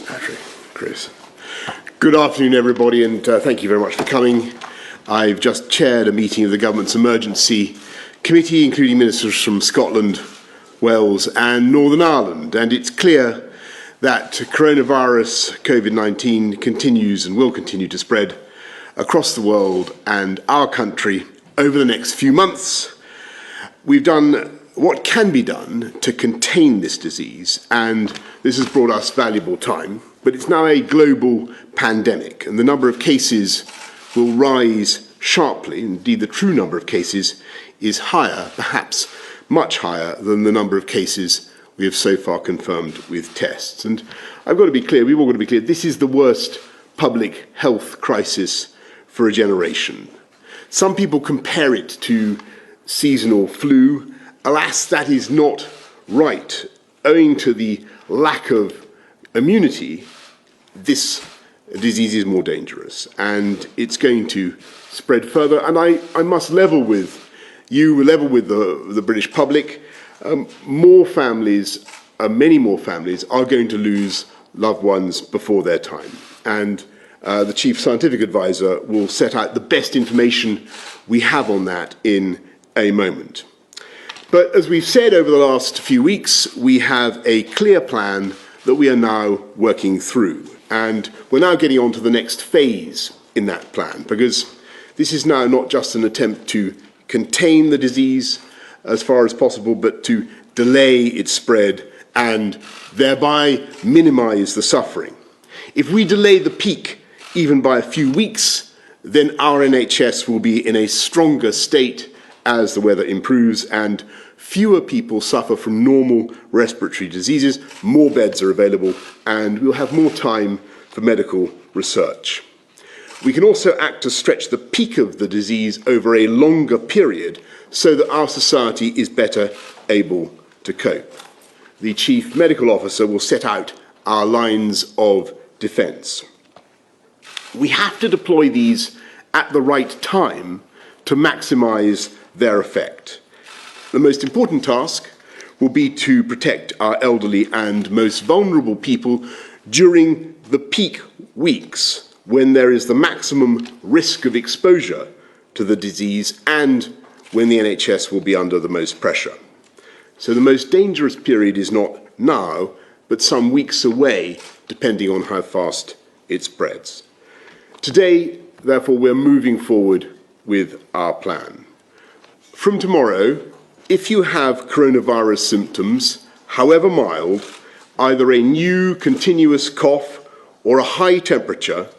Patrick, Chris. Good afternoon, everybody, and thank you very much for coming. I've just chaired a meeting of the Government's Emergency Committee, including ministers from Scotland, Wales and Northern Ireland, and it's clear that coronavirus COVID-19 continues and will continue to spread across the world and our country over the next few months. We've done what can be done to contain this disease, and this has brought us valuable time, but it's now a global pandemic, and the number of cases will rise sharply. Indeed, the true number of cases is higher, perhaps much higher than the number of cases we have so far confirmed with tests. And I've got to be clear, we've all got to be clear, this is the worst public health crisis for a generation. Some people compare it to seasonal flu. Alas, that is not right. Owing to the lack of immunity, this disease is more dangerous and it's going to spread further. And I must level with you, level with the British public. More families, many more families, are going to lose loved ones before their time. And the Chief Scientific Advisor will set out the best information we have on that in a moment. But as we've said over the last few weeks, we have a clear plan that we are now working through. And we're now getting on to the next phase in that plan, because this is now not just an attempt to contain the disease as far as possible, but to delay its spread and thereby minimize the suffering. If we delay the peak even by a few weeks, then our NHS will be in a stronger state as the weather improves and fewer people suffer from normal respiratory diseases, more beds are available, and we'll have more time for medical research. We can also act to stretch the peak of the disease over a longer period so that our society is better able to cope. The Chief Medical Officer will set out our lines of defence. We have to deploy these at the right time to maximise their effect. The most important task will be to protect our elderly and most vulnerable people during the peak weeks when there is the maximum risk of exposure to the disease and when the NHS will be under the most pressure. So the most dangerous period is not now, but some weeks away, depending on how fast it spreads. Today, therefore, we're moving forward with our plan. From tomorrow, if you have coronavirus symptoms, however mild, either a new continuous cough or a high temperature,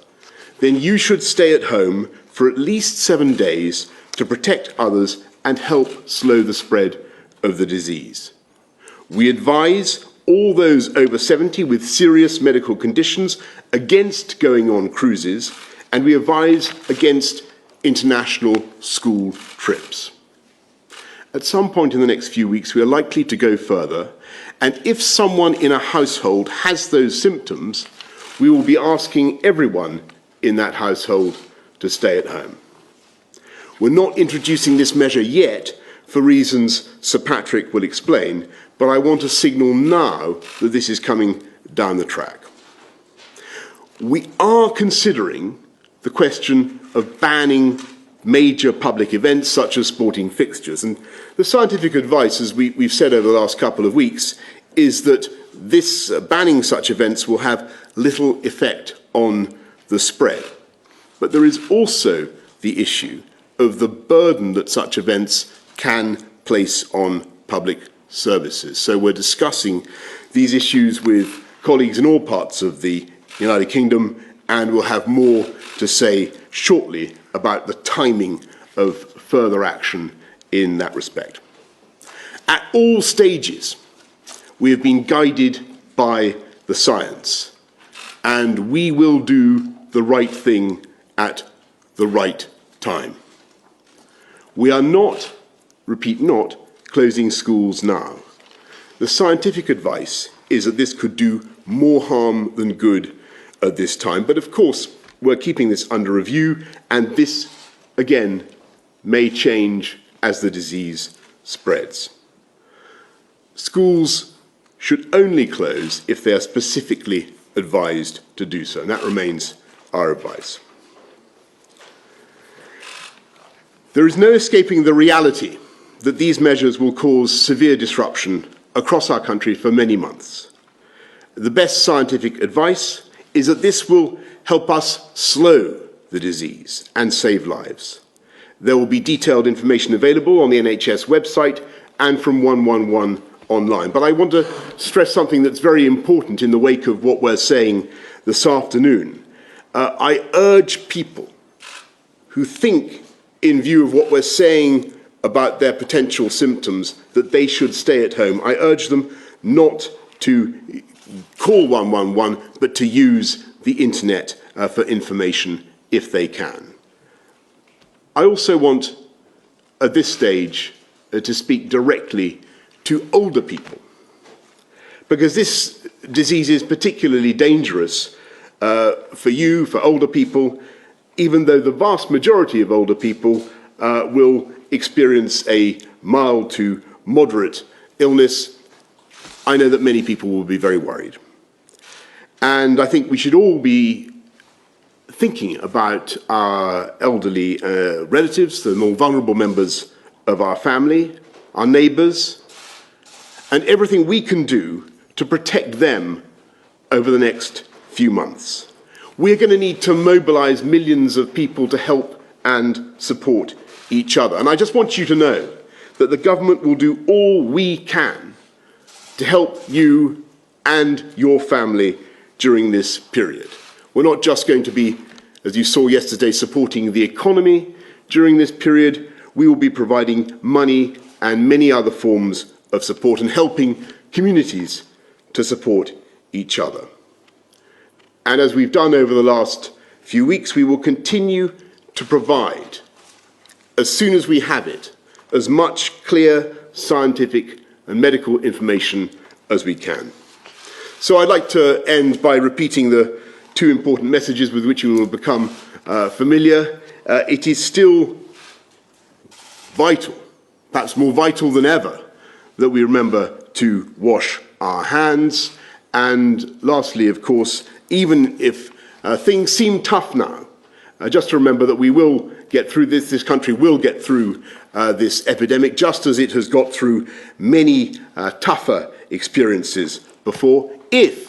then you should stay at home for at least 7 days to protect others and help slow the spread of the disease. We advise all those over 70 with serious medical conditions against going on cruises, and we advise against international school trips. At some point in the next few weeks, we are likely to go further, and if someone in a household has those symptoms, we will be asking everyone in that household to stay at home. We're not introducing this measure yet for reasons Sir Patrick will explain, but I want to signal now that this is coming down the track. We are considering the question of banning major public events such as sporting fixtures, and the scientific advice, as we've said over the last couple of weeks, is that this banning such events will have little effect on the spread. But there is also the issue of the burden that such events can place on public services. So we're discussing these issues with colleagues in all parts of the United Kingdom, and we'll have more to say shortly about the timing of further action in that respect. At all stages, we have been guided by the science, and we will do the right thing at the right time. We are not, repeat not, closing schools now. The scientific advice is that this could do more harm than good at this time, but of course we're keeping this under review, and this again may change as the disease spreads. Schools should only close if they are specifically advised to do so, and that remains our advice. There is no escaping the reality that these measures will cause severe disruption across our country for many months. The best scientific advice is that this will help us slow the disease and save lives. There will be detailed information available on the NHS website and from 111 online. But I want to stress something that's very important in the wake of what we're saying this afternoon. I urge people who think, in view of what we're saying about their potential symptoms, that they should stay at home. I urge them not to call 111, but to use the internet for information if they can. I also want, at this stage, to speak directly to older people, because this disease is particularly dangerous for you, for older people, even though the vast majority of older people will experience a mild to moderate illness. I know that many people will be very worried. And I think we should all be thinking about our elderly relatives, the more vulnerable members of our family, our neighbours, and everything we can do to protect them over the next few months. We're going to need to mobilise millions of people to help and support each other. And I just want you to know that the government will do all we can to help you and your family during this period. We're not just going to be, as you saw yesterday, supporting the economy during this period. We will be providing money and many other forms of support and helping communities to support each other. And as we've done over the last few weeks, we will continue to provide, as soon as we have it, as much clear scientific and medical information as we can. So I'd like to end by repeating the two important messages with which you will become familiar. It is still vital, perhaps more vital than ever, that we remember to wash our hands. And lastly, of course, even if things seem tough now, just to remember that we will get through this. This country will get through this epidemic, just as it has got through many tougher experiences before, if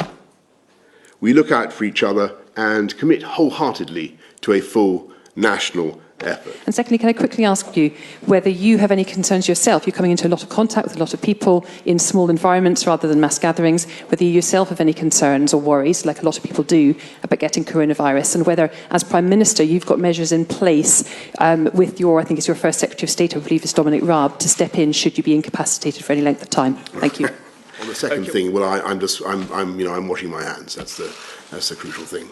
we look out for each other and commit wholeheartedly to a full national effort. And secondly, can I quickly ask you whether you have any concerns yourself? You're coming into a lot of contact with a lot of people in small environments rather than mass gatherings, whether you yourself have any concerns or worries, like a lot of people do, about getting coronavirus, and whether, as Prime Minister, you've got measures in place with your, I think it's your first Secretary of State, I believe it's Dominic Raab, to step in should you be incapacitated for any length of time. Thank you. On the second thing, well, I'm washing my hands. That's the crucial thing.